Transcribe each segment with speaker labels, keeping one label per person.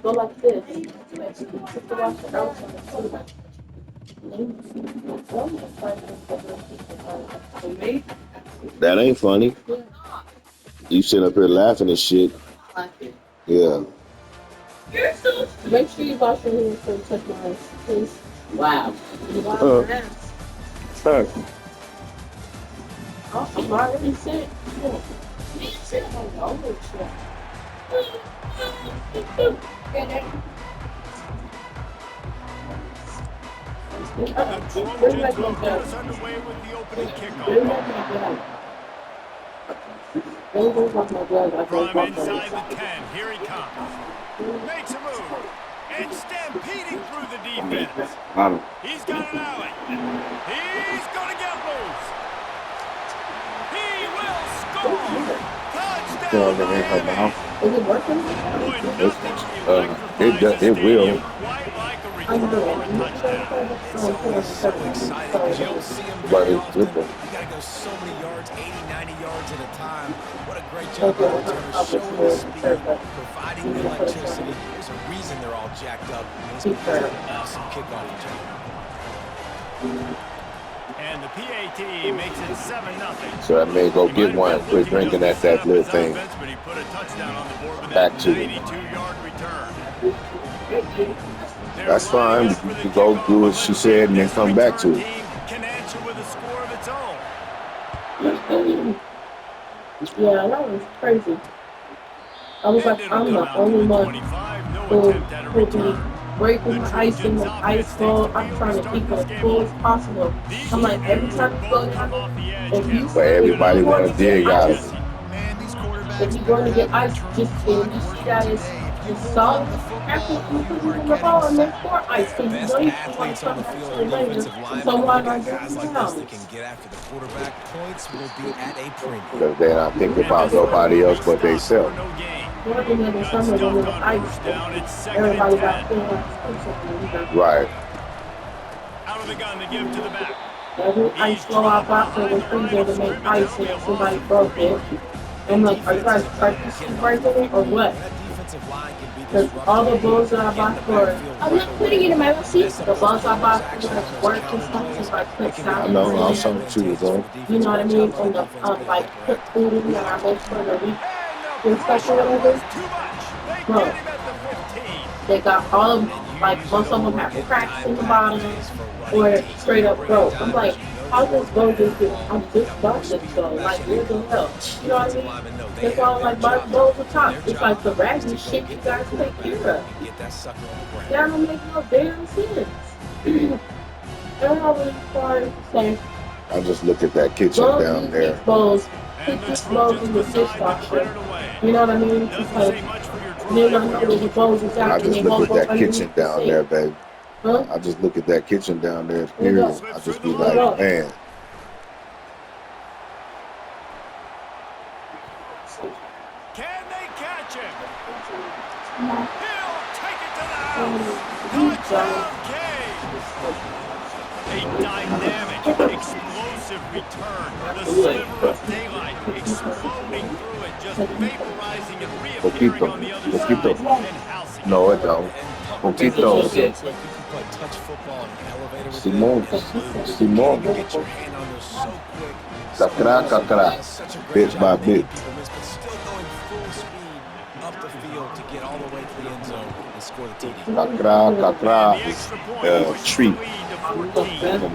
Speaker 1: Go like this. Like, you have to watch the outside too.
Speaker 2: That ain't funny. You sit up here laughing and shit. Yeah.
Speaker 1: Make sure you wash your hands before you touch my eyes, please.
Speaker 3: Wow.
Speaker 1: You wash your hands.
Speaker 2: Huh.
Speaker 1: Oh, I'm already sick. Me too. Oh, shit.
Speaker 4: The Trojans will get us underway with the opening kickoff. From inside the 10, here he comes. Makes a move. And stampeding through the defense. He's got an alley. He's going to get loose. He will score. Touchdown, Miami.
Speaker 1: Is it working?
Speaker 4: Boy, nothing electrifies
Speaker 2: It will.
Speaker 4: quite like a return for a touchdown.
Speaker 3: It's always so exciting because you don't see them
Speaker 2: But
Speaker 3: very
Speaker 2: it's
Speaker 3: often.
Speaker 2: different.
Speaker 3: You got to go so many yards, 80, 90 yards at a time. What a great job by returners showing the speed, providing the electricity. There's a reason they're all jacked up. And it's because of an awesome kickoff return.
Speaker 4: And the PAT makes it 7-0.
Speaker 2: So I may go get one, quit drinking at that little thing.
Speaker 4: But he put a touchdown on the board with
Speaker 2: Back
Speaker 4: that
Speaker 2: to it.
Speaker 4: 92-yard return.
Speaker 2: That's fine. You can go do what she said and then come back to it.
Speaker 4: Can answer with a score of its own.
Speaker 1: Yeah, that was crazy. I was like, I'm the only one who be breaking the ice in the ice ball. I'm trying to keep it as cool as possible. I'm like, every time you go down there, if you
Speaker 2: But everybody want to dig out of it.
Speaker 1: if you're going to get ice, just you see that it's solid. After you put it in the ball and then pour ice, so you know you want to come back to the later. So why not
Speaker 3: Guys
Speaker 1: just
Speaker 3: like this
Speaker 1: now?
Speaker 3: that can get after the quarterback, points will be at a premium.
Speaker 2: Because they're not thinking about nobody else but they self.
Speaker 1: Working in the summer when it's ice, everybody got feeling
Speaker 2: Right.
Speaker 4: Out of the gun to give to the back.
Speaker 1: every ice flow out back to the freezer to make ice and somebody broke it. I'm like, are you guys practicing breaking it or what? Because all the balls that I bought for, I'm not putting it in my receipt. The balls I bought for like work and stuff, since I put
Speaker 2: I
Speaker 1: salad
Speaker 2: know. I'll
Speaker 1: in
Speaker 2: show
Speaker 1: it.
Speaker 2: you, bro.
Speaker 1: You know what I mean? And the like put food in that I make for the week and stuff or whatever. Bro, they got all of them, like most of them have cracks in the bottom or straight up broke. I'm like, how does go just get, I'm just about this though, like what the hell? You know what I mean? That's why I'm like, my bowls are top. It's like the raggedy shit you guys take care of. That don't make no damn sense. And I was trying to say,
Speaker 2: I just look at that kitchen
Speaker 1: go
Speaker 2: down
Speaker 1: use
Speaker 2: there.
Speaker 1: these bowls, put these bowls in the dishwasher. You know what I mean? Because then I know where the bowls is
Speaker 2: I
Speaker 1: at and
Speaker 2: just
Speaker 1: they
Speaker 2: look
Speaker 1: won't
Speaker 2: at
Speaker 1: go
Speaker 2: that
Speaker 1: underneath
Speaker 2: kitchen
Speaker 1: the
Speaker 2: down
Speaker 1: sink.
Speaker 2: there, baby.
Speaker 1: Huh?
Speaker 2: I just look at that kitchen down there,
Speaker 1: There you
Speaker 2: period.
Speaker 1: go.
Speaker 2: I just be
Speaker 1: There you go.
Speaker 2: like, man.
Speaker 4: Can they catch him? He'll take it to the house. Touchdown, Cade. A dynamic, explosive return. The sliver of daylight exploding through it, just vaporizing and reappearing on the other side. And housing it.
Speaker 2: No, it don't. Poquito. Simón. Simón. Cacra, cacra. Bit by bit.
Speaker 3: But still going full speed up the field to get all the way to the end zone and score the TD.
Speaker 2: Cacra, cacra. Tree. From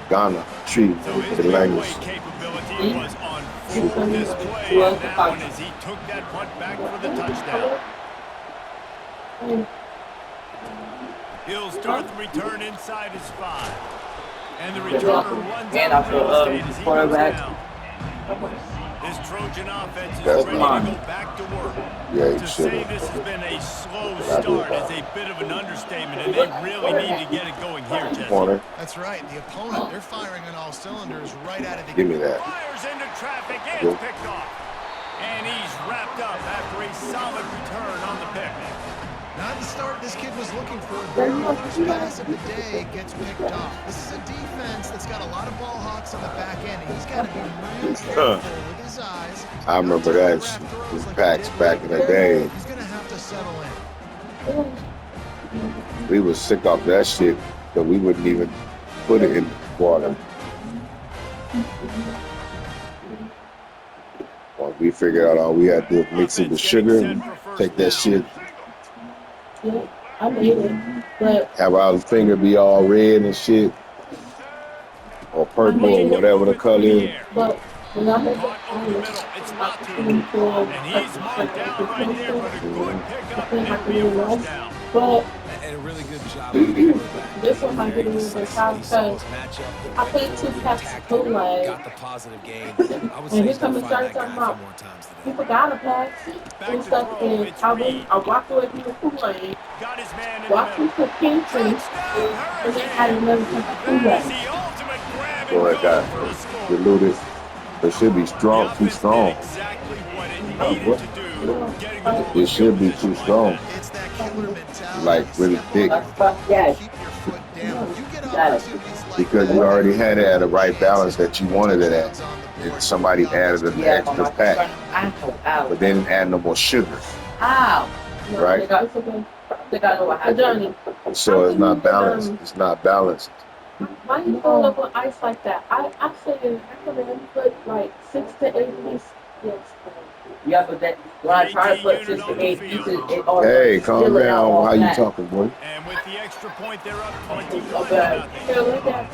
Speaker 2: Ghana. Tree. The language.
Speaker 4: Capability was on full display in that one as he took that punt back for the touchdown. He'll start the return inside his 5. And the returner runs
Speaker 5: And
Speaker 4: out
Speaker 5: also,
Speaker 4: of real estate as he goes
Speaker 5: quarterback.
Speaker 4: down. This Trojan offense is
Speaker 2: That's
Speaker 4: ready
Speaker 2: mine.
Speaker 4: to go back to work.
Speaker 2: Yeah, he
Speaker 4: To
Speaker 2: should
Speaker 4: say
Speaker 2: have.
Speaker 4: this has been a slow start is a bit of an understatement, and they really need to get it going here, Jesse.
Speaker 2: Corner.
Speaker 6: That's right. The opponent, they're firing on all cylinders right out of the
Speaker 2: Give me that.
Speaker 4: Fires into traffic, and
Speaker 2: Yep.
Speaker 4: picked off. And he's wrapped up after a solid return on the pick.
Speaker 6: Not the start this kid was looking for. Very first pass of the day gets picked off. This is a defense that's got a lot of ball hawks on the back end. He's got to be really careful with his eyes.
Speaker 2: I remember that. These packs back in the day.
Speaker 6: He's going to have settle in.
Speaker 2: We was sick off that shit that we wouldn't even put it in water. Once we figured out all we had to do was mix it with sugar and take that shit.
Speaker 1: Yeah, I made it, but
Speaker 2: have our finger be all red and shit, or purple or whatever the color is.
Speaker 1: But when I make it,
Speaker 4: Over the middle, it's Latu. And he's marked down right there, but a good pickup, and it'll be a first down.
Speaker 1: But
Speaker 3: And a really good job of the quarterback.
Speaker 1: this one might get a little bit hard because I played 2 packs of Kool-Aid.
Speaker 3: Got the positive gain. I would
Speaker 1: And
Speaker 3: say
Speaker 1: he
Speaker 3: he's
Speaker 1: come
Speaker 3: gonna
Speaker 1: and
Speaker 3: find
Speaker 1: started
Speaker 3: that
Speaker 1: talking
Speaker 3: guy a
Speaker 1: about,
Speaker 3: few more times today.
Speaker 1: he forgot a pack and stuff, and I walked away from the Kool-Aid,
Speaker 4: Got his man in
Speaker 1: walked
Speaker 4: the middle.
Speaker 1: into the pantry, and then had another pack of
Speaker 4: That is
Speaker 1: Kool-Aid.
Speaker 4: the ultimate grab
Speaker 2: So
Speaker 4: and
Speaker 2: it
Speaker 4: go
Speaker 2: got
Speaker 4: for the score.
Speaker 2: diluted. It should be
Speaker 4: The
Speaker 2: strong, too
Speaker 4: offense
Speaker 2: strong.
Speaker 4: did exactly what it needed to do, getting the ball
Speaker 2: It should be too strong.
Speaker 6: It's that killer mentality.
Speaker 2: Like really
Speaker 6: Step
Speaker 2: thick.
Speaker 6: on the foot, keep your foot down. You get opportunities like
Speaker 2: Because
Speaker 6: that,
Speaker 2: you already had it at the right balance that you wanted it at. And somebody added an extra pack. But they didn't add no more sugar. Right? So it's not balanced. It's not balanced.
Speaker 1: Why you fill up with ice like that? I said I could have put like 6 to 8 pieces. Yes.
Speaker 5: Yeah, but that when I try to put 6 to 8 pieces, it all
Speaker 2: Hey, calm down. How you talking, boy?
Speaker 4: And with the extra point, they're up 21
Speaker 5: Okay.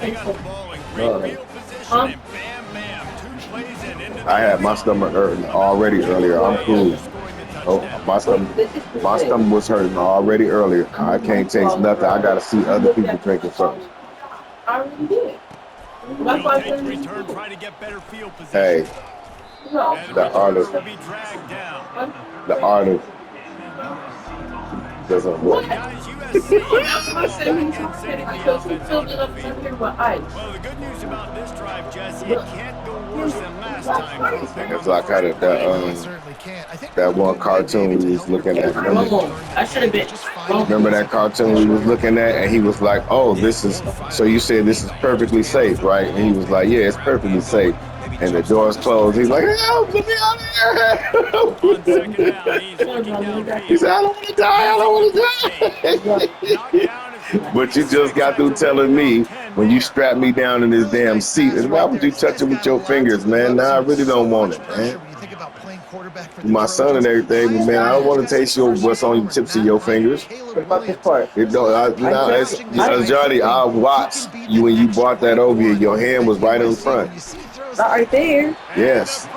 Speaker 4: They got the ball in great field position, and bam, bam, 2 plays and into the
Speaker 2: I had my stomach hurting already earlier. I'm cool. Oh, my stomach was hurting already earlier. I can't taste nothing. I gotta see other people drinking something.
Speaker 1: I already did. That's why I said
Speaker 4: return, try to get better field position.
Speaker 2: Hey,
Speaker 4: And
Speaker 2: the artist,
Speaker 4: will be dragged down.
Speaker 2: the artist doesn't work.
Speaker 4: Guys, USC
Speaker 1: That's what I said. Because he filled it up under with ice.
Speaker 4: Well, the good news about this drive, Jesse, it can't go worse than last time.
Speaker 2: It's like how that one cartoon we was looking at.
Speaker 5: I should have been.
Speaker 2: Remember that cartoon we was looking at, and he was like, "Oh, this is so you said this is perfectly safe, right?" And he was like, "Yeah, it's perfectly safe." And the doors closed. He's like, "Help, let me out of here!" He said, "I don't want to die. I don't want to die." But you just got through telling me when you strapped me down in this damn seat, and why would you touch it with your fingers, man? Nah, I really don't want it, man. My son and everything, but man, I don't want to taste what's on the tips of your fingers.
Speaker 5: What about this part?
Speaker 2: Johnny, I watched you when you brought that over here. Your hand was right in front.
Speaker 5: Not right there.
Speaker 2: Yes.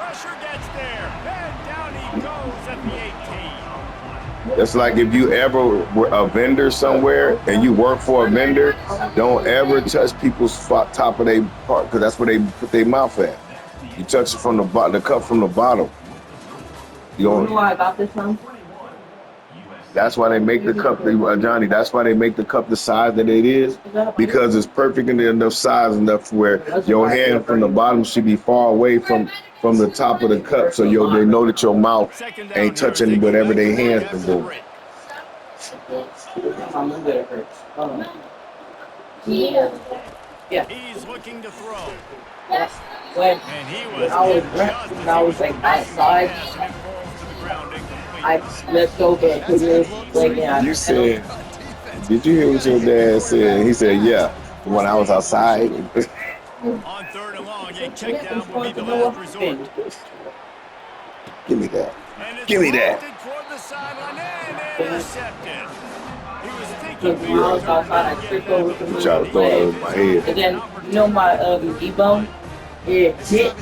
Speaker 2: It's like if you ever were a vendor somewhere and you work for a vendor, don't ever touch people's top of their part because that's where they put their mouth at. You touch it from the cup from the bottom. You don't
Speaker 5: know why I got this one?
Speaker 2: That's why they make the cup, Johnny. That's why they make the cup the size that it is, because it's perfect in enough size enough where your hand from the bottom should be far away from the top of the cup, so they know that your mouth ain't touching whatever their hands been doing.
Speaker 5: Yeah.
Speaker 4: He's looking to throw.
Speaker 5: When I was like outside, I slipped over and put his leg down.
Speaker 2: You said, did you hear what your dad said? He said, yeah, when I was outside.
Speaker 4: On 3rd and long, a check down will be the last resort.
Speaker 2: Give me that. Give me that.
Speaker 5: When I was outside, I tripped over the
Speaker 2: You try to throw it over my head.
Speaker 5: And then, you know my knee bone? It hit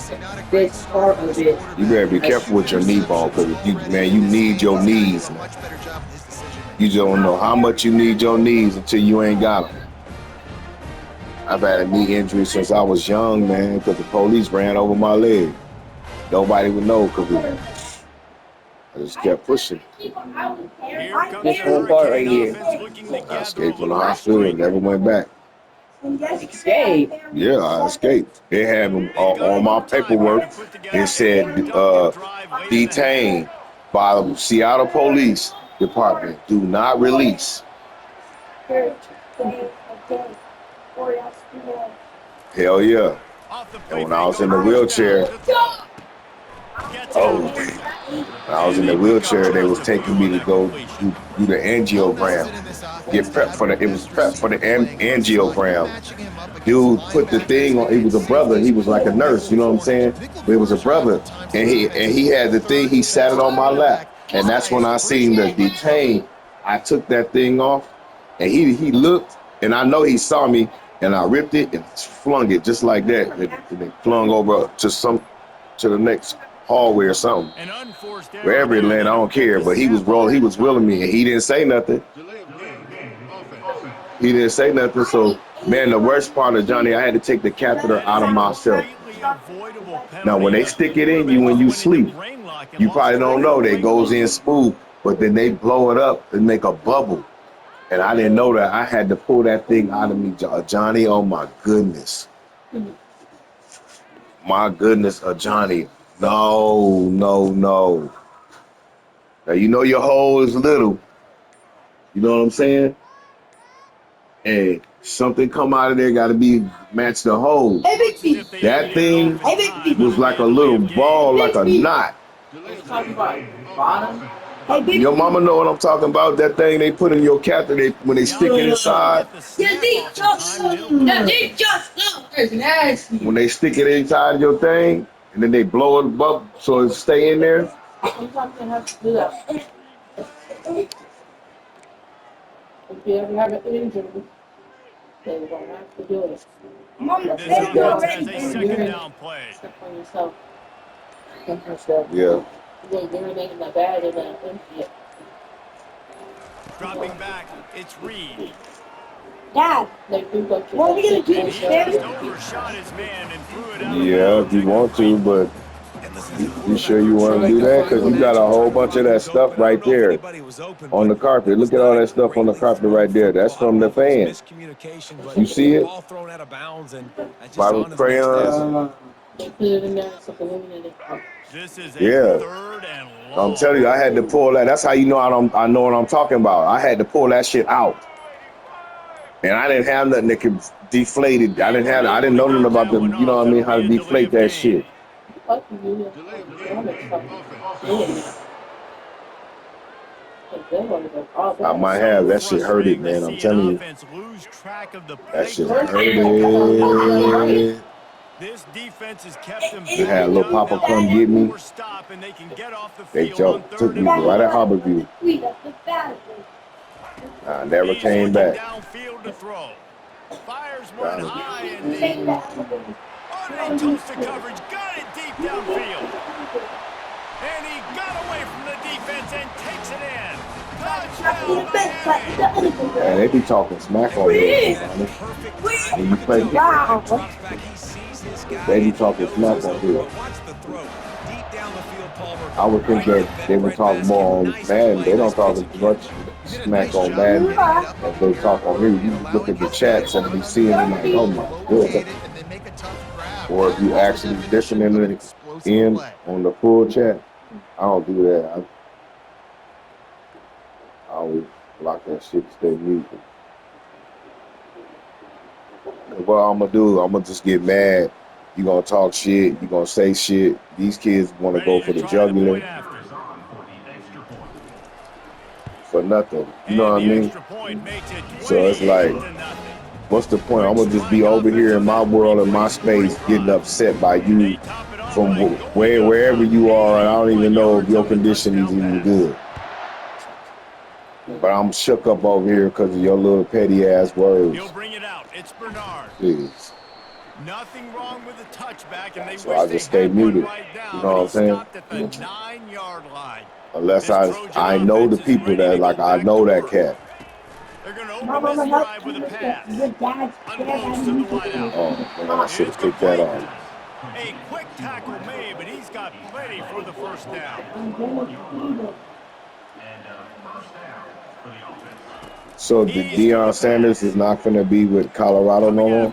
Speaker 5: this part of it.
Speaker 2: You better be careful with your knee bone, because you need your knees, man. You don't know how much you need your knees until you ain't got them. I've had a knee injury since I was young, man, because the police ran over my leg. Nobody would know because I just kept pushing.
Speaker 5: This whole part right here.
Speaker 2: I escaped from the hospital and never went back.
Speaker 5: Escape.
Speaker 2: Yeah, I escaped. They had on my paperwork. It said detained by the Seattle Police Department. Do not release. Hell yeah. And when I was in the wheelchair,
Speaker 4: Gets it
Speaker 2: Oh,
Speaker 4: out.
Speaker 2: when I was in the wheelchair, they was taking me to go do the angiogram. Get prepped for the. It was prep for the angiogram. Dude put the thing on. He was a brother. He was like a nurse. You know what I'm saying? But it was a brother, and he had the thing. He sat it on my lap, and that's when I seen the detain. I took that thing off, and he looked, and I know he saw me, and I ripped it and flung it just like that, and it flung over to the next hallway or something.
Speaker 4: An unforced error
Speaker 2: Wherever it
Speaker 4: there
Speaker 2: landed, I don't care. But he was willing me, and he didn't say nothing. He didn't say nothing. So, man, the worst part of Johnny, I had to take the catheter out of myself. Now, when they stick it in you when you sleep, you probably don't know that it goes in smooth, but then they blow it up and make a bubble. And I didn't know that. I had to pull that thing out of me, Johnny. Oh my goodness. My goodness, Johnny. No. Now, you know your hole is little. You know what I'm saying? Hey, something come out of there got to be match the hole. That thing was like a little ball, like a knot. Your mama know what I'm talking about. That thing they put in your catheter when they stick it inside. When they stick it inside your thing, and then they blow it up so it stay in there.
Speaker 1: Sometimes they have to do that. If you ever have an injury, they don't have to do it.
Speaker 4: This offense has a second down play.
Speaker 1: Step on yourself.
Speaker 2: Yeah.
Speaker 1: They urinate in the bag and then empty it.
Speaker 4: Dropping back, it's Reed.
Speaker 5: Dad,
Speaker 1: They do go to
Speaker 5: what are we gonna do?
Speaker 4: He just overshot his man and threw it out of
Speaker 2: Yeah,
Speaker 4: bounds.
Speaker 2: if you want to, but you sure you want to do that? Because you got a whole bunch of that stuff right there on the carpet. Look at all that stuff on the carpet right there. That's from the fan. You see it? Bible crayons.
Speaker 1: They put it in there so the women in it.
Speaker 4: This is a
Speaker 2: Yeah.
Speaker 4: third and long.
Speaker 2: I'm telling you, I had to pull that. That's how you know I know what I'm talking about. I had to pull that shit out. And I didn't have nothing that could deflate it. I didn't know nothing about the, you know what I mean, how to deflate that shit. I might have. That shit hurted, man. I'm telling you. That shit hurted.
Speaker 4: This defense has kept them.
Speaker 2: They had little Papa come get me. They took me right at Harborview. I never came back.
Speaker 4: Downfield to throw. Fires one high and deep. Underneath toasted coverage, got it deep downfield. And he got away from the defense and takes it in. Touchdown, Miami.
Speaker 2: Man, they be talking smack on me. When you play, they be talking smack on me. I would think that they would talk more on Madden. They don't talk as much smack on Madden as they talk on here. You look at the chats and you see them like, oh my goodness. Or if you actually listening in on the full chat, I don't do that. I always block that shit to stay muted. What I'm gonna do, I'm gonna just get mad. You gonna talk shit, you gonna say shit. These kids wanna go for the jugular for nothing. You know what I mean? So it's like, what's the point? I'm gonna just be over here in my world, in my space, getting upset by you from wherever you are, and I don't even know if your condition is even good. But I'm shook up over here because of your little petty ass words.
Speaker 4: He'll bring it out. It's Bernard.
Speaker 2: Jeez.
Speaker 4: Nothing wrong with the touchback, and they
Speaker 2: So I just stay muted. You know what I'm saying?
Speaker 4: At the 9-yard line.
Speaker 2: Unless I know the people that, like, I know that cat.
Speaker 4: They're going to open this drive with a pass. Unloads to the wideout.
Speaker 2: Oh, man, I should have picked that off.
Speaker 4: A quick tackle made, but he's got plenty for the first down.
Speaker 2: So the Deion Sanders is not going to be with Colorado no more?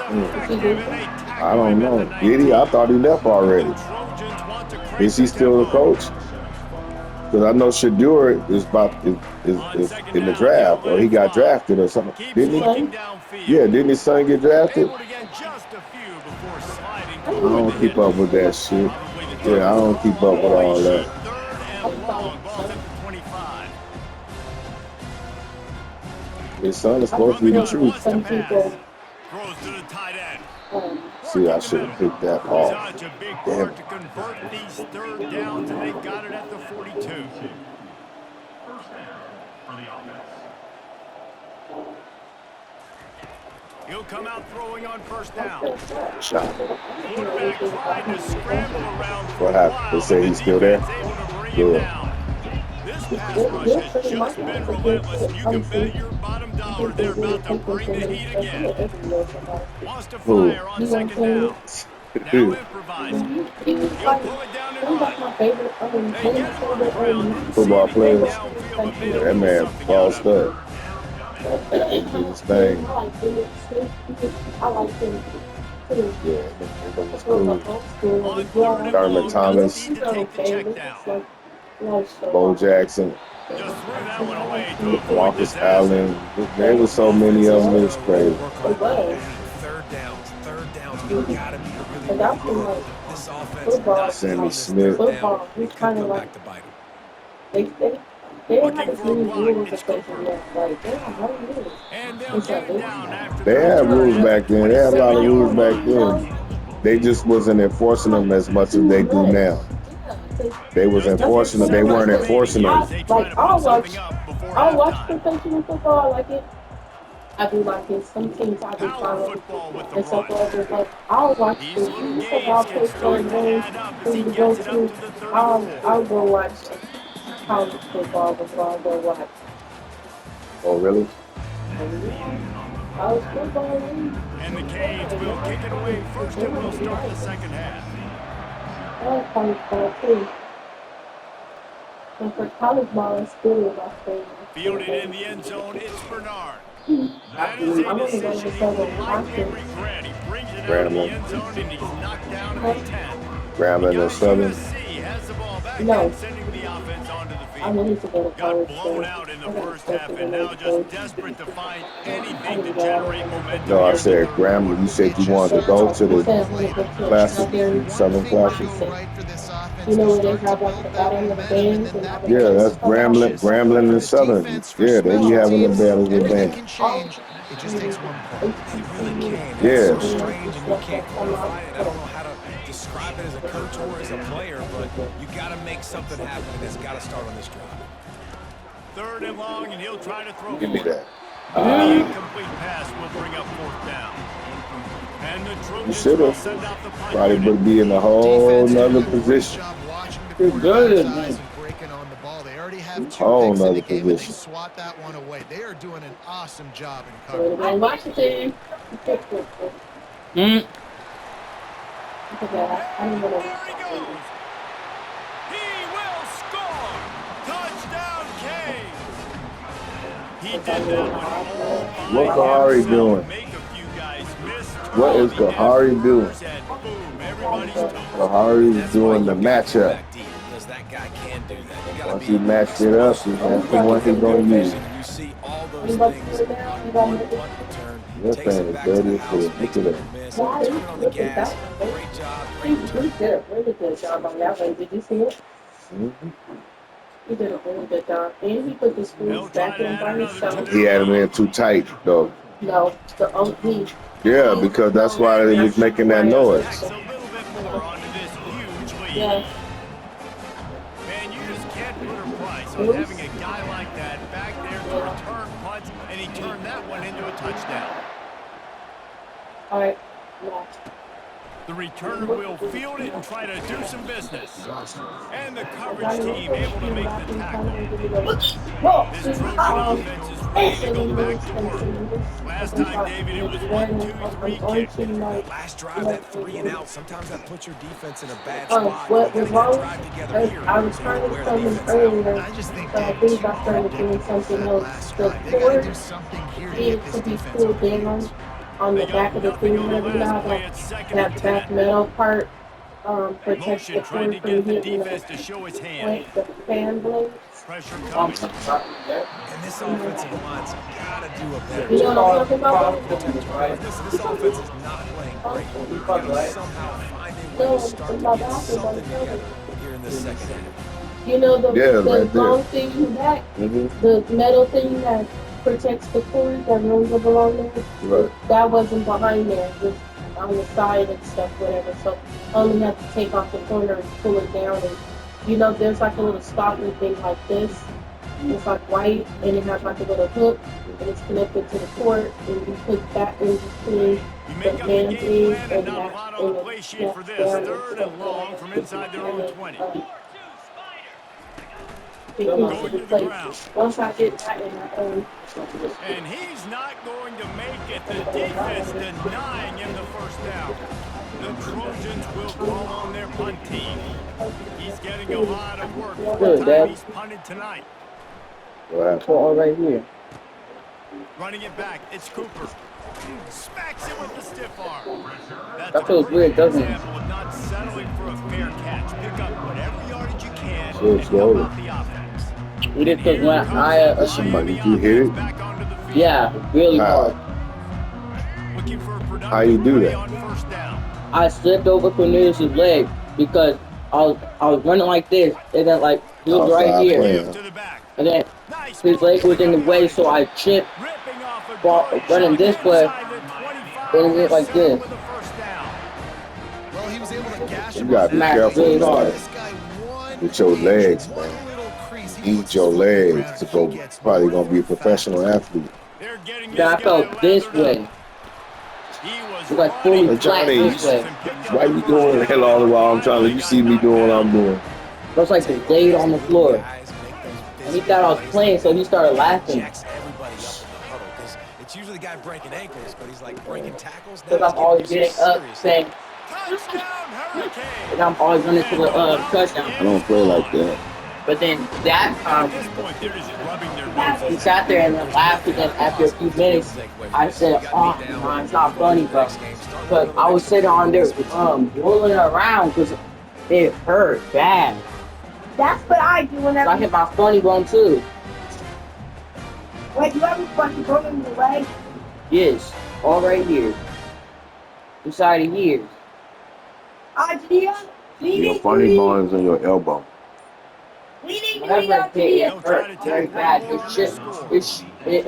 Speaker 2: I don't know. Did he? I thought he left already. Is he still the coach? Because I know Shadur is in the draft, or he got drafted or something. Didn't he? Yeah, didn't his son get drafted? I don't keep up with that shit. Yeah, I don't keep up with all that.
Speaker 4: Third and long. Ball's at the 25.
Speaker 2: His son is supposed to be the truth.
Speaker 1: Some people,
Speaker 4: Throws to the tight end.
Speaker 2: See, I should have picked that off.
Speaker 4: Such a big
Speaker 2: Damn.
Speaker 4: part to convert these third downs, and they've got it at the 42. He'll come out throwing on first down.
Speaker 2: Shot.
Speaker 4: Quarterback tried to scramble around for
Speaker 2: What
Speaker 4: a
Speaker 2: happened?
Speaker 4: while,
Speaker 2: They say
Speaker 4: but
Speaker 2: he's
Speaker 4: the
Speaker 2: still there?
Speaker 4: defense able to bring him
Speaker 2: Good.
Speaker 4: down. This pass rush has just been relentless, and you can bet your bottom dollar they're about to bring the heat again. Wants to
Speaker 2: Who?
Speaker 4: fire on second down. Now improvising. He'll pull it down and run. They get him on the ground. Didn't see
Speaker 2: Football
Speaker 4: anything
Speaker 2: players.
Speaker 4: downfield, but made a
Speaker 2: That
Speaker 4: little
Speaker 2: man
Speaker 4: something out
Speaker 2: bossed
Speaker 4: of it.
Speaker 2: up. He did his thing.
Speaker 1: I like him too.
Speaker 2: Yeah, that was cool.
Speaker 4: On third and
Speaker 2: Thurman
Speaker 4: long,
Speaker 2: Thomas.
Speaker 4: doesn't need to take the check down.
Speaker 2: Bo Jackson.
Speaker 4: Just threw that one away to avoid
Speaker 2: Marcus
Speaker 4: disaster.
Speaker 2: Allen. There was so many of them. It was crazy.
Speaker 3: Work on third downs. Third downs, we gotta be really good. This offense,
Speaker 2: Sammy Smith.
Speaker 1: Football, we
Speaker 3: it could
Speaker 1: kind of
Speaker 3: come
Speaker 1: like
Speaker 3: back to bite them.
Speaker 1: they don't have as many rules as they should have. Like they don't have rules.
Speaker 4: And they'll get it down after
Speaker 2: They had rules back then. They had a lot of rules back then. They just wasn't enforcing them as much as they do now. They was enforcing them. They weren't enforcing them.
Speaker 1: Like I'll watch professional football. I like it. I do like it. Some teams I do
Speaker 4: Power
Speaker 1: follow.
Speaker 4: football with the
Speaker 1: And so
Speaker 4: run.
Speaker 1: forth. Like I'll watch
Speaker 4: These
Speaker 1: the
Speaker 4: little
Speaker 1: football
Speaker 4: games
Speaker 1: play
Speaker 4: can
Speaker 1: for
Speaker 4: start to
Speaker 1: games.
Speaker 4: add up as
Speaker 1: When
Speaker 4: he
Speaker 1: you go
Speaker 4: gets it up
Speaker 1: to,
Speaker 4: to the 34.
Speaker 1: I'll go watch college football before I go watch
Speaker 2: Oh, really?
Speaker 1: college football.
Speaker 4: And the Canes will kick it away first, and we'll start the second half.
Speaker 1: I like college ball too. And for college ball, it's really my favorite.
Speaker 4: Fielded in the end zone, it's Bernard. That is a
Speaker 1: I'm gonna go
Speaker 4: decision
Speaker 1: to
Speaker 4: he will
Speaker 1: seven
Speaker 4: likely
Speaker 1: watches.
Speaker 4: regret. He brings it out of the end zone, and he's knocked down at the 10.
Speaker 2: Grambling and Southern.
Speaker 4: USC has the ball back
Speaker 1: No.
Speaker 4: and sending the offense onto the
Speaker 1: I
Speaker 4: field.
Speaker 1: need to go to
Speaker 4: Got
Speaker 1: college.
Speaker 4: blown out in the first half, and now just desperate to find anything to generate momentum.
Speaker 2: No, I
Speaker 4: here in
Speaker 2: said
Speaker 4: the third
Speaker 2: Grambling.
Speaker 4: quarter.
Speaker 2: You said you wanted to go to the classes, Southern
Speaker 6: Thing to
Speaker 2: classes.
Speaker 6: do right for this offense
Speaker 1: You know
Speaker 6: to
Speaker 1: where they
Speaker 6: start to
Speaker 1: have like
Speaker 6: build
Speaker 1: the
Speaker 6: that
Speaker 1: bottom of the
Speaker 6: momentum, and
Speaker 1: bands
Speaker 6: then
Speaker 1: and
Speaker 6: that
Speaker 1: all
Speaker 2: Yeah,
Speaker 6: becomes
Speaker 2: that's Grambling and Southern.
Speaker 6: defense for
Speaker 2: Yeah, they be
Speaker 6: special
Speaker 2: having a
Speaker 6: teams.
Speaker 2: battle with
Speaker 6: Everything
Speaker 2: them.
Speaker 6: can change. It just takes one play.
Speaker 3: They really can. That's
Speaker 2: Yeah.
Speaker 3: so strange, and you can't quantify it. I don't know how to describe it as a coach or as a player, but you got to make something happen, and it's got to start on this drive.
Speaker 4: Third and long, and he'll try to throw
Speaker 2: Give me
Speaker 4: for it.
Speaker 2: that.
Speaker 4: The incomplete pass will bring up fourth down. And the
Speaker 2: You
Speaker 4: Trojans
Speaker 2: should
Speaker 4: will
Speaker 2: have.
Speaker 4: send out the punt
Speaker 2: Probably
Speaker 4: unit.
Speaker 2: would be in a whole
Speaker 6: Defense
Speaker 2: nother
Speaker 6: doing a great
Speaker 2: position.
Speaker 6: job watching the
Speaker 5: Good,
Speaker 6: quarterback's
Speaker 5: man.
Speaker 6: eyes and breaking on the ball. They already have two
Speaker 2: Whole
Speaker 6: picks in
Speaker 2: nother
Speaker 6: the game, and they
Speaker 2: position.
Speaker 6: swat that one away. They are doing an awesome job in
Speaker 1: Go to
Speaker 6: coverage.
Speaker 1: Washington.
Speaker 5: Mm.
Speaker 1: I don't know.
Speaker 4: There he goes. He will score. Touchdown, Canes. He did that one all by
Speaker 2: What Kahari
Speaker 4: himself.
Speaker 2: doing?
Speaker 4: Make a few guys miss.
Speaker 2: What is Kahari doing?
Speaker 4: And boom, everybody's toast.
Speaker 2: Kahari's doing the matchup.
Speaker 3: Because that guy can do that. You got
Speaker 2: Once
Speaker 3: to
Speaker 2: he
Speaker 3: be
Speaker 2: matched it up, that's the one he's going to use.
Speaker 3: You see all those things on one punt return.
Speaker 2: Your
Speaker 3: Takes
Speaker 2: fan
Speaker 3: it
Speaker 2: is
Speaker 3: back to
Speaker 2: dirty
Speaker 3: the
Speaker 2: as
Speaker 3: house,
Speaker 2: hell.
Speaker 3: makes
Speaker 2: Look
Speaker 3: it
Speaker 2: at
Speaker 3: a miss.
Speaker 1: Why
Speaker 3: Turn on the gas. Great job. Great
Speaker 1: He
Speaker 3: return.
Speaker 1: did a really good job on that one. Did you see it?
Speaker 2: Mhm.
Speaker 1: He did a really good job. And he put the screws back in by himself.
Speaker 2: He had him in too tight, though.
Speaker 1: No, the OG.
Speaker 2: Yeah, because that's why they was making that noise.
Speaker 4: Tacks a little bit more onto this huge lead.
Speaker 1: Yeah.
Speaker 4: Man, you just can't put a price on having a guy like that back there to return punts, and he turned that one into a touchdown.
Speaker 1: All right. Yeah.
Speaker 4: The returner will field it and try to do some business. And the coverage team able to make the tackle. This Trojan offense is ready to go back to work. Last time, David, it was 1, 2, 3 kick.
Speaker 3: That last drive, that 3 and out, sometimes that puts your defense in a bad
Speaker 1: Oh,
Speaker 3: spot.
Speaker 1: what
Speaker 3: You
Speaker 1: was
Speaker 3: gotta
Speaker 1: wrong?
Speaker 3: drive together here.
Speaker 1: I was
Speaker 3: so
Speaker 1: trying
Speaker 3: you
Speaker 1: to
Speaker 3: wear
Speaker 1: tell
Speaker 3: the
Speaker 1: him
Speaker 3: defense out.
Speaker 1: earlier.
Speaker 6: I just think
Speaker 1: But I
Speaker 6: David's
Speaker 1: think I started doing something
Speaker 6: that
Speaker 1: else.
Speaker 6: last
Speaker 1: The
Speaker 6: drive. They got to
Speaker 1: cord
Speaker 6: do something here to
Speaker 1: needed
Speaker 6: get
Speaker 1: to
Speaker 6: this
Speaker 1: be
Speaker 6: defense
Speaker 1: pulled
Speaker 6: on
Speaker 1: down on the
Speaker 4: They
Speaker 1: back
Speaker 4: got
Speaker 1: of the
Speaker 4: nothing
Speaker 1: thing
Speaker 4: on
Speaker 1: where
Speaker 4: the
Speaker 1: we
Speaker 4: last
Speaker 1: got
Speaker 4: play. It's second
Speaker 1: that
Speaker 4: and
Speaker 1: back
Speaker 4: 10.
Speaker 1: metal part protects the
Speaker 4: Motion trying to
Speaker 1: cord from
Speaker 4: get the
Speaker 1: hitting
Speaker 4: defense to show his hand.
Speaker 1: like the fan blades.
Speaker 4: Pressure coming.
Speaker 3: And this offensive line's got to do a better
Speaker 1: You know
Speaker 3: job.
Speaker 1: what I'm talking about?
Speaker 3: Listen, this offense is not playing great. You got to somehow find
Speaker 1: No,
Speaker 3: start
Speaker 1: in
Speaker 3: to
Speaker 1: my
Speaker 3: get
Speaker 1: bathroom by the
Speaker 3: something
Speaker 1: toilet.
Speaker 3: together here in the second half.
Speaker 1: You know
Speaker 2: Yeah,
Speaker 1: the
Speaker 2: right there.
Speaker 1: long thing in the back,
Speaker 2: Mm-hmm.
Speaker 1: the metal thing that protects the cord that runs up along there.
Speaker 2: Right.
Speaker 1: That wasn't behind there, just on the side and stuff, whatever. So I only had to take off the corner and pull it down. And you know, there's like a little stopper thing like this. It's like white, and it has like a little hook, and it's connected to the cord. And you put that in between
Speaker 4: You
Speaker 1: the
Speaker 4: make up the
Speaker 1: man
Speaker 4: game
Speaker 1: thing
Speaker 4: plan and
Speaker 1: and
Speaker 4: not a
Speaker 1: that,
Speaker 4: lot on the
Speaker 1: and it
Speaker 4: play sheet for
Speaker 1: snaps
Speaker 4: this.
Speaker 1: down and
Speaker 4: Third
Speaker 1: stuff
Speaker 4: and
Speaker 1: like
Speaker 4: long
Speaker 1: that.
Speaker 4: from inside their own 20.
Speaker 1: Going to the place. Once I get that in my
Speaker 4: And he's not going to make it. The defense denying him the first down. The Trojans will call on their punt team. He's getting a lot of work for the time he's punted tonight.
Speaker 2: Wow.
Speaker 5: All right here.
Speaker 4: Running it back, it's Cooper. Smacks it with the stiff arm. That's
Speaker 5: That
Speaker 4: a
Speaker 5: feels
Speaker 4: perfect
Speaker 5: weird, doesn't it?
Speaker 4: example of not settling for a fair catch. Pick up whatever yardage you can
Speaker 2: So
Speaker 4: and help
Speaker 2: slowly.
Speaker 4: out the offense.
Speaker 5: We did
Speaker 4: Here
Speaker 5: because when
Speaker 4: comes
Speaker 5: I
Speaker 4: that
Speaker 2: Somebody,
Speaker 4: Miami
Speaker 2: did you hit
Speaker 4: offense
Speaker 2: it?
Speaker 4: back onto the field.
Speaker 5: yeah, really hard.
Speaker 4: Looking for a
Speaker 2: How
Speaker 4: productive
Speaker 2: you do
Speaker 4: play
Speaker 2: that?
Speaker 4: on first down.
Speaker 5: I slipped over Cornelius' leg because I was running like this, and then like he was right
Speaker 2: Outside
Speaker 5: here,
Speaker 2: playing.
Speaker 4: To the back.
Speaker 5: and then
Speaker 4: Nice
Speaker 5: his leg was in the
Speaker 4: pickup
Speaker 5: way,
Speaker 4: yardage.
Speaker 5: so I tripped,
Speaker 4: Ripping off a good
Speaker 5: running
Speaker 4: chunk
Speaker 5: this way,
Speaker 4: inside the 25
Speaker 5: and it went
Speaker 4: to
Speaker 5: like
Speaker 4: settle
Speaker 5: this.
Speaker 4: with a first down.
Speaker 6: Well, he was able to gash
Speaker 2: You
Speaker 6: him
Speaker 2: gotta
Speaker 6: on
Speaker 2: be
Speaker 6: that.
Speaker 5: Smacked
Speaker 2: careful,
Speaker 5: really
Speaker 6: Give
Speaker 5: hard.
Speaker 6: this guy one
Speaker 2: with your
Speaker 6: inch,
Speaker 2: legs,
Speaker 6: one
Speaker 2: man.
Speaker 6: little crease. He puts
Speaker 2: Eat
Speaker 6: his
Speaker 2: your
Speaker 6: foot in the
Speaker 2: legs
Speaker 6: ground
Speaker 2: to
Speaker 6: and
Speaker 2: go.
Speaker 6: he gets
Speaker 2: Probably gonna be a
Speaker 6: nowhere
Speaker 2: professional
Speaker 6: fast.
Speaker 2: athlete.
Speaker 4: They're getting this
Speaker 5: Then I
Speaker 4: guy
Speaker 5: felt this
Speaker 4: lathered
Speaker 5: way.
Speaker 4: up. He was
Speaker 5: It was like fully
Speaker 2: Hey
Speaker 4: running
Speaker 5: flat
Speaker 2: Johnny,
Speaker 5: this way.
Speaker 4: and picked up
Speaker 2: why
Speaker 4: the
Speaker 2: you
Speaker 4: first
Speaker 2: doing the
Speaker 4: down
Speaker 2: hell all the
Speaker 4: and
Speaker 2: while I'm trying to?
Speaker 4: finally
Speaker 2: You
Speaker 4: got
Speaker 2: see me
Speaker 4: knocked
Speaker 2: doing what
Speaker 4: down.
Speaker 2: I'm doing.
Speaker 5: It was like the blade on the floor, and he thought I was playing, so he started laughing.
Speaker 3: Jacks everybody up in the huddle because it's usually the guy breaking ankles, but he's like breaking tackles. Now
Speaker 5: Because
Speaker 3: he's
Speaker 5: I'm
Speaker 3: giving
Speaker 5: always
Speaker 3: you some
Speaker 5: getting up
Speaker 3: serious
Speaker 5: saying,
Speaker 4: Touchdown, Hurricane.
Speaker 5: and I'm always running to
Speaker 4: And
Speaker 5: the
Speaker 4: the route
Speaker 5: touchdown.
Speaker 2: I don't
Speaker 4: is
Speaker 2: play like
Speaker 4: on.
Speaker 2: that.
Speaker 5: But then that
Speaker 4: And
Speaker 5: time,
Speaker 4: at this point, they're just rubbing their
Speaker 5: he
Speaker 4: noses
Speaker 5: sat
Speaker 4: at
Speaker 5: there
Speaker 4: it.
Speaker 5: and then laughed, and then after a few minutes, I said, "Oh, no, it's not funny, bro." Because I was sitting on there, rolling around because it hurt bad.
Speaker 1: That's what I do
Speaker 5: So I
Speaker 1: whenever.
Speaker 5: hit my funny bone too.
Speaker 1: Wait, you ever fucking go in the leg?
Speaker 5: Yes, all right here, inside of here.
Speaker 1: Ajia?
Speaker 2: Your funny bone is in your elbow.
Speaker 5: Whenever it hit, it hurt very bad. It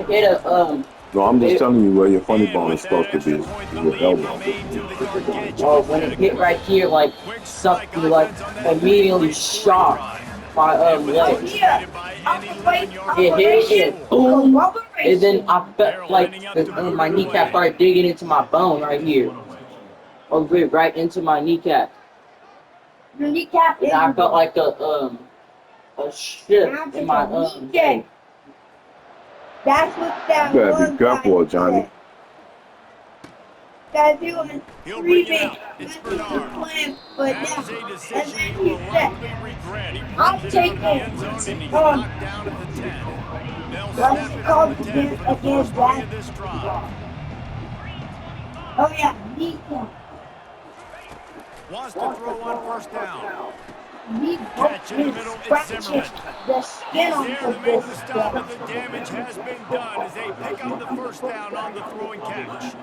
Speaker 5: hit a
Speaker 2: No, I'm just
Speaker 5: It-
Speaker 2: telling you where your funny
Speaker 4: And
Speaker 2: bone
Speaker 4: with
Speaker 2: is
Speaker 4: that
Speaker 2: supposed to be.
Speaker 4: extra
Speaker 2: Is
Speaker 4: point, the
Speaker 2: your
Speaker 4: lead
Speaker 2: elbow.
Speaker 4: remains in the gargantuan
Speaker 5: Oh, when it hit right here, like something like immediately shot my leg.
Speaker 4: Punctuated by an 11-yard
Speaker 5: It hit it, boom, and then I
Speaker 4: They're
Speaker 5: felt like
Speaker 4: lining up to move
Speaker 5: my
Speaker 4: it
Speaker 5: kneecap
Speaker 4: away.
Speaker 5: started digging into my bone right here. Oh, right into my kneecap.
Speaker 1: Your kneecap
Speaker 5: And I felt like a shift in my leg.
Speaker 1: That's what that
Speaker 2: You
Speaker 1: was.
Speaker 2: gotta be careful, Johnny.
Speaker 1: That he was
Speaker 4: He'll bring it
Speaker 1: screaming,
Speaker 4: out. It's Bernard.
Speaker 1: but
Speaker 4: That is a
Speaker 1: and
Speaker 4: decision
Speaker 1: then
Speaker 4: he
Speaker 1: he
Speaker 4: will
Speaker 1: said,
Speaker 4: likely regret. He
Speaker 1: I'll
Speaker 4: brings it out
Speaker 1: take
Speaker 4: of the
Speaker 1: it.
Speaker 4: end zone and he's knocked down at the 10. They'll snap
Speaker 1: What's
Speaker 4: it
Speaker 1: it
Speaker 4: from
Speaker 1: called
Speaker 4: the 10 for the
Speaker 1: again,
Speaker 4: first play
Speaker 1: Jack?
Speaker 4: of this drive.
Speaker 1: Oh yeah, kneecap.
Speaker 4: Wants to throw on first down.
Speaker 1: He
Speaker 4: Catch in the middle, it's
Speaker 1: scratching
Speaker 4: Zimmerman.
Speaker 1: the skin
Speaker 4: He's
Speaker 1: off
Speaker 4: there to
Speaker 1: of
Speaker 4: make the
Speaker 1: this
Speaker 4: stop,
Speaker 1: guy.
Speaker 4: but the damage has been done as they pick up the first down on the throw and catch.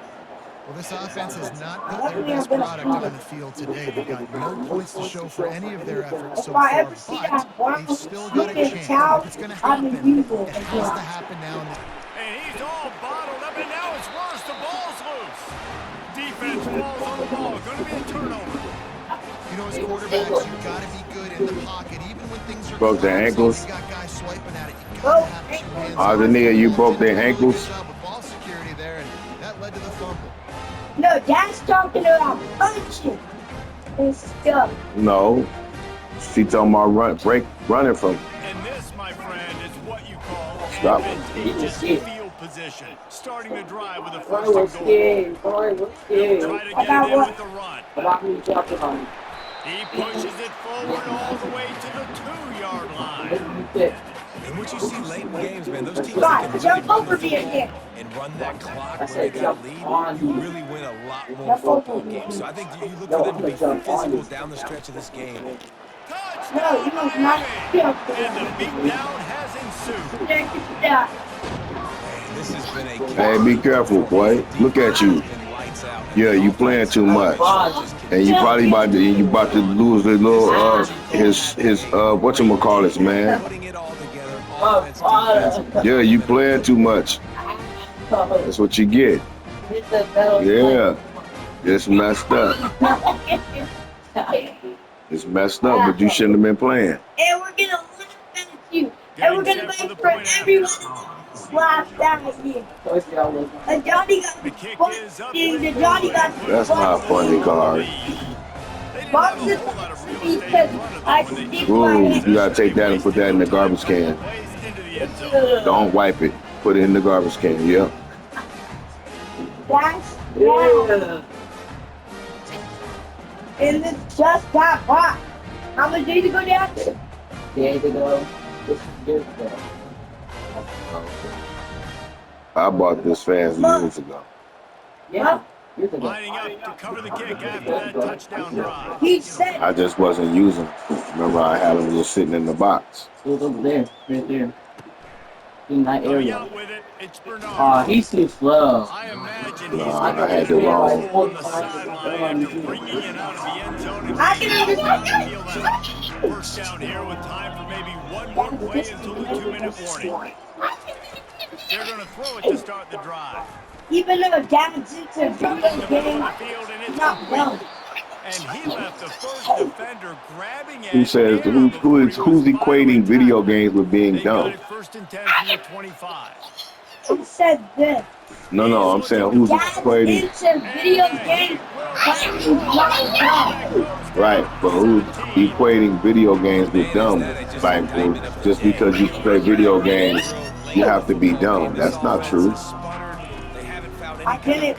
Speaker 6: Well, this offense has not put their best product on the field today. They've got no points to show for any of their efforts so
Speaker 1: If I
Speaker 6: far,
Speaker 1: ever see that
Speaker 6: but
Speaker 1: brown
Speaker 6: they've still got a
Speaker 1: stupid
Speaker 6: chance.
Speaker 1: cow,
Speaker 6: If it's going to
Speaker 1: I'm
Speaker 6: happen,
Speaker 1: in evil
Speaker 6: it has to
Speaker 1: again.
Speaker 6: happen now.
Speaker 4: And he's all bottled up, and now it's worse. The ball's loose. Defense falls on the ball. Going to be a turnover.
Speaker 6: You know, as quarterbacks, you've got to be good in the pocket, even when things are
Speaker 2: Broke their
Speaker 6: close,
Speaker 2: ankles.
Speaker 6: you've got guys swiping at it. You've got to have two hands on it.
Speaker 2: Arzania, you broke their
Speaker 6: Did a really
Speaker 2: ankles.
Speaker 6: good job with ball security there, and that led to the fumble.
Speaker 1: No, Dad's talking about punching and stuff.
Speaker 2: No, she talking about running from.
Speaker 4: And this, my friend, is what you call
Speaker 2: Stop.
Speaker 4: advantageous field position. Starting the drive with a first
Speaker 5: Boy,
Speaker 4: and
Speaker 5: was
Speaker 4: goal.
Speaker 5: scared. Boy, was
Speaker 4: He'll
Speaker 5: scared.
Speaker 4: try to get it in with the run.
Speaker 5: About me jumping on him.
Speaker 4: He pushes it forward all the way to the 2-yard line.
Speaker 3: And what you see late in games, man, those teams that
Speaker 1: God,
Speaker 3: can really
Speaker 1: jump
Speaker 3: run
Speaker 1: over
Speaker 3: the
Speaker 1: me
Speaker 3: football
Speaker 1: again.
Speaker 3: and run that clock
Speaker 5: I
Speaker 3: where they
Speaker 5: said
Speaker 3: got a
Speaker 5: jump
Speaker 3: lead,
Speaker 5: on
Speaker 3: you
Speaker 5: you.
Speaker 3: really win a lot more
Speaker 1: Jump over
Speaker 3: football
Speaker 1: me.
Speaker 3: games. So I think you look
Speaker 5: No,
Speaker 3: for them
Speaker 5: I'm
Speaker 3: to be
Speaker 5: gonna jump on
Speaker 3: physical
Speaker 5: you.
Speaker 3: down the stretch of this game.
Speaker 4: Touchdown,
Speaker 1: No, you must not
Speaker 4: Miami!
Speaker 1: jump.
Speaker 4: And the beatdown has ensued.
Speaker 1: Check it out.
Speaker 3: Man, this has been a
Speaker 2: Hey, be careful, boy. Look at you. Yeah, you playing too much. And you probably about to lose the little his whatchamacallits, man. Yeah, you playing too much. That's what you get. Yeah. It's messed up. It's messed up, but you shouldn't have been playing.
Speaker 7: And we're gonna limit you. And we're gonna make for everyone last down here. And Johnny got the thing. The Johnny got the
Speaker 2: That's not funny, Card.
Speaker 7: Box is because I stick my
Speaker 2: Ooh,
Speaker 7: head.
Speaker 2: you gotta take that and put that in the garbage can. Don't wipe it. Put it in the garbage can. Yep.
Speaker 7: That's yeah. And it just got bought. How much days ago, Dad?
Speaker 5: Days ago. This is years ago.
Speaker 2: I bought this fan years ago.
Speaker 5: Yeah. Years ago.
Speaker 4: Lining up to cover the kick after that touchdown drive.
Speaker 7: He said.
Speaker 2: I just wasn't using them. Remember, I had them just sitting in the box.
Speaker 5: It was over there, right there. In that
Speaker 4: Coming
Speaker 5: area.
Speaker 4: out with it, it's Bernard.
Speaker 5: Oh, he's too slow.
Speaker 4: I imagine
Speaker 2: No,
Speaker 4: he's
Speaker 2: I
Speaker 4: looking
Speaker 2: had
Speaker 4: at
Speaker 2: the
Speaker 4: his
Speaker 2: wrong.
Speaker 4: man on the sideline after bringing it out of the end zone. And
Speaker 7: I can
Speaker 4: understand. First down here with time for maybe one more play until the 2-minute warning. They're going to throw it to start the drive.
Speaker 7: Even though Dad sits a video game, not well.
Speaker 4: And he left the first defender grabbing at
Speaker 2: Who says who's equating video games with being dumb?
Speaker 4: First and 10 from the 25.
Speaker 7: Who said this?
Speaker 2: No, I'm saying who's
Speaker 7: Dad
Speaker 2: equating.
Speaker 7: into video games playing not well.
Speaker 2: Right, but who's equating video games with dumb? Like, just because you play video games, you have to be dumb. That's not true.
Speaker 7: I didn't.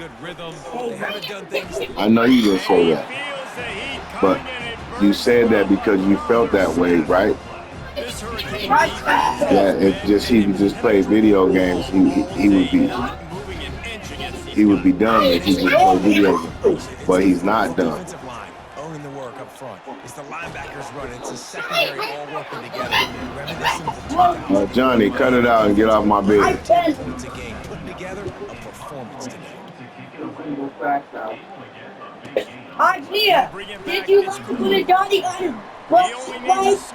Speaker 2: I know you didn't say that, but you said that because you felt that way, right? Yeah, if just he could just play video games, he would be dumb if he just play video games. But he's not dumb.
Speaker 3: Owning the work up front. It's the linebackers running. It's the secondary all working together. Reminiscent of the 2000s.
Speaker 2: Johnny, cut it out and get off my bed.
Speaker 3: It's a game putting together a performance today.
Speaker 7: Idea. Did you like when the Johnny got his butt spiked?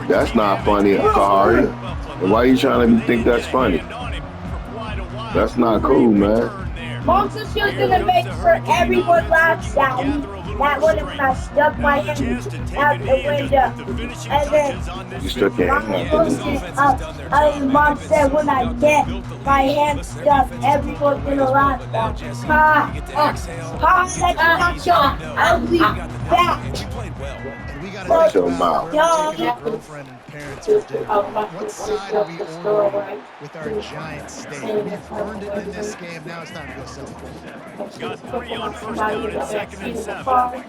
Speaker 2: That's not funny, Kahari. Why are you trying to think that's funny? That's not cool, man.
Speaker 7: Monster's just gonna make sure everyone laughs at me. That one when I stuck my hand out the window. And then
Speaker 2: You stuck your hand out the window.
Speaker 7: Mom said when I get my hand stuck, everyone's gonna laugh at me. That's not your ugly back.
Speaker 2: Watch your mouth.
Speaker 6: Girlfriend and parents are doing. What side are we on with our giant state? We've earned it in this game. Now it's time to go celebrate.
Speaker 4: Got 3 on first down and 2nd and 7.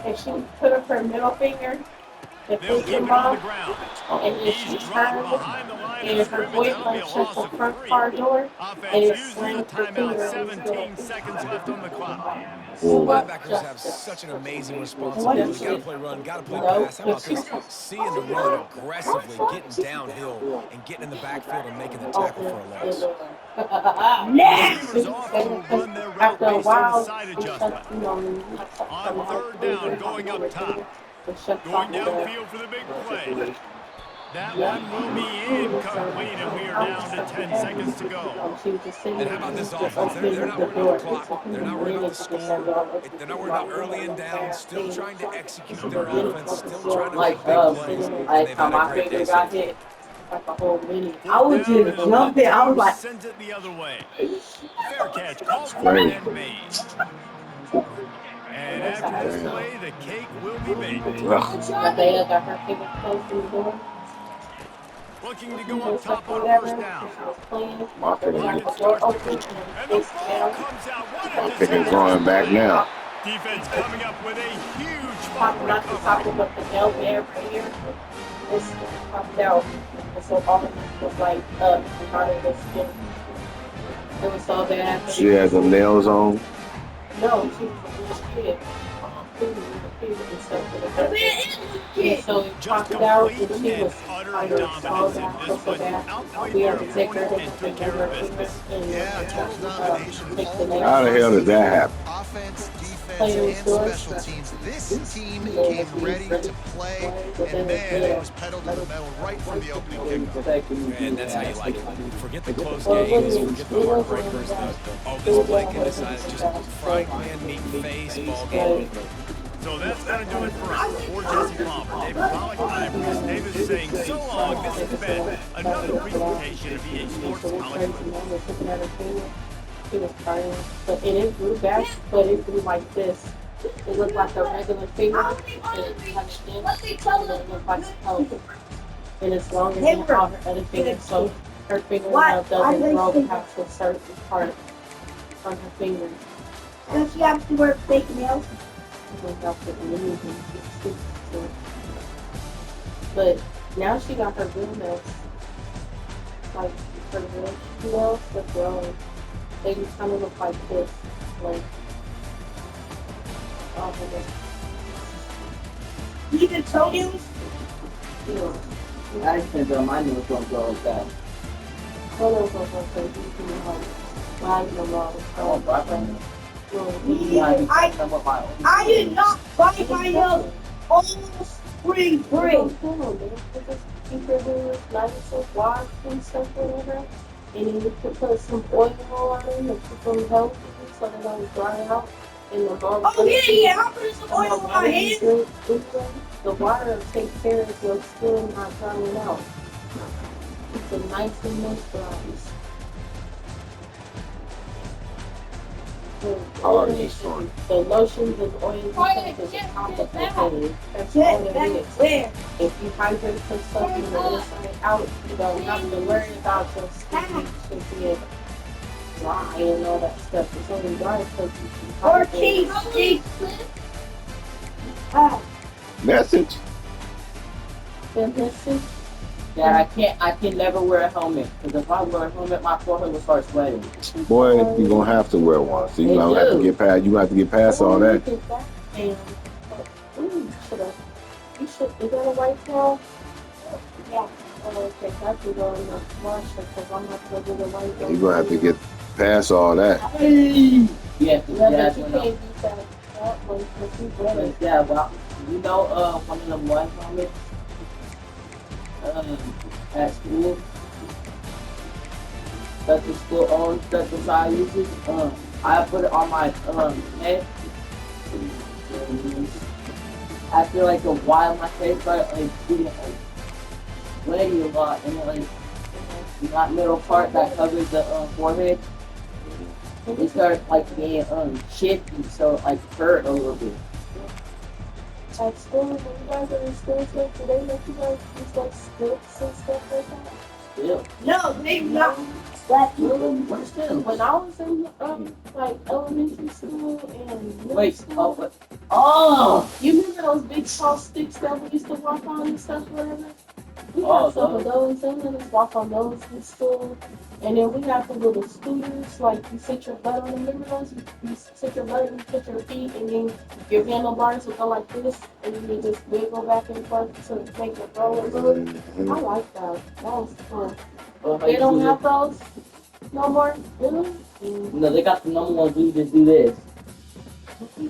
Speaker 1: And she put up her middle finger and
Speaker 4: They'll
Speaker 1: put
Speaker 4: keep
Speaker 1: him
Speaker 4: it on
Speaker 1: on,
Speaker 4: the ground.
Speaker 1: and then she
Speaker 4: He's dropped
Speaker 1: turned,
Speaker 4: behind the line
Speaker 1: and
Speaker 4: of
Speaker 1: her
Speaker 4: scrimmage.
Speaker 1: boyfriend
Speaker 4: That'll be a
Speaker 1: shut
Speaker 4: loss
Speaker 1: the
Speaker 4: of
Speaker 1: front
Speaker 4: 3.
Speaker 1: car door, and
Speaker 4: Offense
Speaker 1: it
Speaker 4: uses a
Speaker 1: slammed her finger
Speaker 4: timeout.
Speaker 1: in his
Speaker 4: 17
Speaker 1: middle.
Speaker 4: seconds left on the clock.
Speaker 3: Linebackers have such an amazing responsibility. Got to play run, got to play pass. How about this? Seeing the run aggressively, getting downhill, and getting in the backfield and making the tackle for a loss.
Speaker 4: Receivers off to run their route
Speaker 1: After a
Speaker 4: based on the
Speaker 1: while,
Speaker 4: side
Speaker 1: she shut,
Speaker 4: adjustment.
Speaker 1: on
Speaker 4: third down, going up top. Going downfield for the big play. That one will be incomplete, and we are down to 10 seconds to go.
Speaker 3: And how about this offense? They're not worried about the clock. They're not worried about the score. They're not worried about early and down. Still trying to execute their offense. Still trying to make big plays. And
Speaker 5: Like
Speaker 3: they've
Speaker 5: how
Speaker 3: had a
Speaker 5: my
Speaker 3: great
Speaker 5: finger
Speaker 3: day
Speaker 5: got
Speaker 3: so far.
Speaker 5: hit.
Speaker 1: like a whole minute.
Speaker 5: I was just jumping. I was like,
Speaker 4: Sends it the other way. Fair catch. Called for
Speaker 2: Right.
Speaker 4: and made. And after this play, the cake will be baked.
Speaker 1: But they got her finger close to the door.
Speaker 4: Looking to go up top on first down.
Speaker 2: My finger,
Speaker 4: Pocket starts to
Speaker 1: Open
Speaker 4: and the ball comes out. What a
Speaker 2: my finger
Speaker 4: decision.
Speaker 2: going back now.
Speaker 4: Defense coming up with a huge
Speaker 1: Talking about the top
Speaker 4: recovery.
Speaker 1: of the nail there right here. This popped out. And so all of it was like up and part of the skin. It was so bad.
Speaker 2: She had the nails on.
Speaker 1: No, she was a little kid. and stuff like that. And so it
Speaker 4: Just
Speaker 1: popped out,
Speaker 4: complete
Speaker 1: and she
Speaker 4: and
Speaker 1: was
Speaker 4: utter
Speaker 1: kind of so
Speaker 4: dominance in
Speaker 1: bad,
Speaker 4: this
Speaker 1: so
Speaker 4: one.
Speaker 1: bad.
Speaker 4: Outplayed
Speaker 1: We
Speaker 4: their
Speaker 1: had to take her
Speaker 4: opponent
Speaker 1: to
Speaker 4: and took
Speaker 1: the
Speaker 4: care of
Speaker 1: finger
Speaker 4: business.
Speaker 1: and
Speaker 6: Yeah, total domination
Speaker 1: take
Speaker 6: all
Speaker 1: the next
Speaker 2: How the hell did that happen?
Speaker 6: offense, defense,
Speaker 1: player
Speaker 6: and
Speaker 1: source.
Speaker 6: special teams. This team came ready to play, and man, it was pedal to the metal right from the opening kickoff.
Speaker 3: And that's how you like it. Forget the close games, forget the heartbreakers, this play can decide it. Just frying pan, meat and face, ball game.
Speaker 4: So that's going to do it for us. For Jesse Palmer, David Pollack, I'm Bruce Davis saying so long. This has been another presentation of EA Sports College Football.
Speaker 1: She was crying, but and it grew back, but it grew like this. It looked like a regular finger, and it kind of did, and it looked like a toe. And it's longer than all her other fingers, so her fingernail doesn't grow past a certain part on her finger.
Speaker 7: Does she have to wear fake nails?
Speaker 1: But now she got her real nails. Like her real nails, they're growing. They kind of look like this. Like, oh my god.
Speaker 7: Even toenails?
Speaker 1: Yeah.
Speaker 5: I didn't know my nails don't grow like that.
Speaker 1: Toenails are so crazy. You can line them all.
Speaker 5: Oh, but
Speaker 7: I did not bite my nails all spring break.
Speaker 1: Keep your nails nice and washed and stuff, whatever. And then you can put some oil on them and keep them healthy so they don't dry out. And the normal
Speaker 7: Oh yeah, I'll put some oil on my hands.
Speaker 1: The water will take care of your skin not drying out. Keep it nice and moisturized. The lotions and oils is complicated. That's all it is. If you hydrate yourself from the inside out, you don't have to worry about your skin should be dry and all that stuff. It's only dry because you
Speaker 7: Or
Speaker 1: hydrate.
Speaker 7: cheese.
Speaker 2: Message.
Speaker 1: The message.
Speaker 5: Yeah, I can never wear a helmet, because if I wear a helmet, my forehead will start sweating.
Speaker 2: Boy, you're gonna have to wear one. So you're gonna have to get past all that.
Speaker 1: You should. Is that a white towel? Yeah. Oh, okay. That's the one in the wash because I'm not gonna do the white one.
Speaker 2: You're gonna have to get past all that.
Speaker 5: Yeah,
Speaker 1: But you can't do that one because you wear it.
Speaker 5: yeah, well, you know, one of them white helmets, at school, that the school owns, that the side uses, I put it on my, head. After like a while, my face started like getting like sweaty a lot, and then like that middle part that covers the forehead, it started like being shifty, so it like hurt a little bit.
Speaker 1: At school, when you guys are in school, do they make you guys use like sticks and stuff like that?
Speaker 5: Still,
Speaker 7: No, they not. Black people.
Speaker 5: we're still.
Speaker 1: When I was in like elementary school and middle
Speaker 5: Wait,
Speaker 1: school,
Speaker 5: oh,
Speaker 1: you remember those big tall sticks that we used to walk on and stuff, whatever? We
Speaker 5: Oh,
Speaker 1: had some of those, and then just walk on those in school. And then we have the little scooters, like you sit your butt on them, remember those? You sit your butt and you put your feet, and then your handlebars will go like this, and then you just wiggle back and forth to make it roll a little. I like that. That was fun. They don't have those no more, really?
Speaker 5: No, they got the number one. You just do this.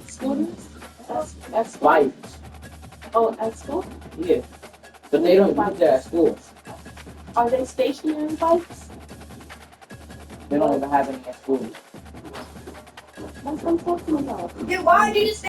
Speaker 1: Scooters? At school?
Speaker 5: Bikes.
Speaker 1: Oh, at school?
Speaker 5: Yeah. But they don't use that at school.
Speaker 1: Are they stationary bikes?
Speaker 5: They don't even have any at school.
Speaker 1: That's what I'm talking about.
Speaker 7: Then why did you say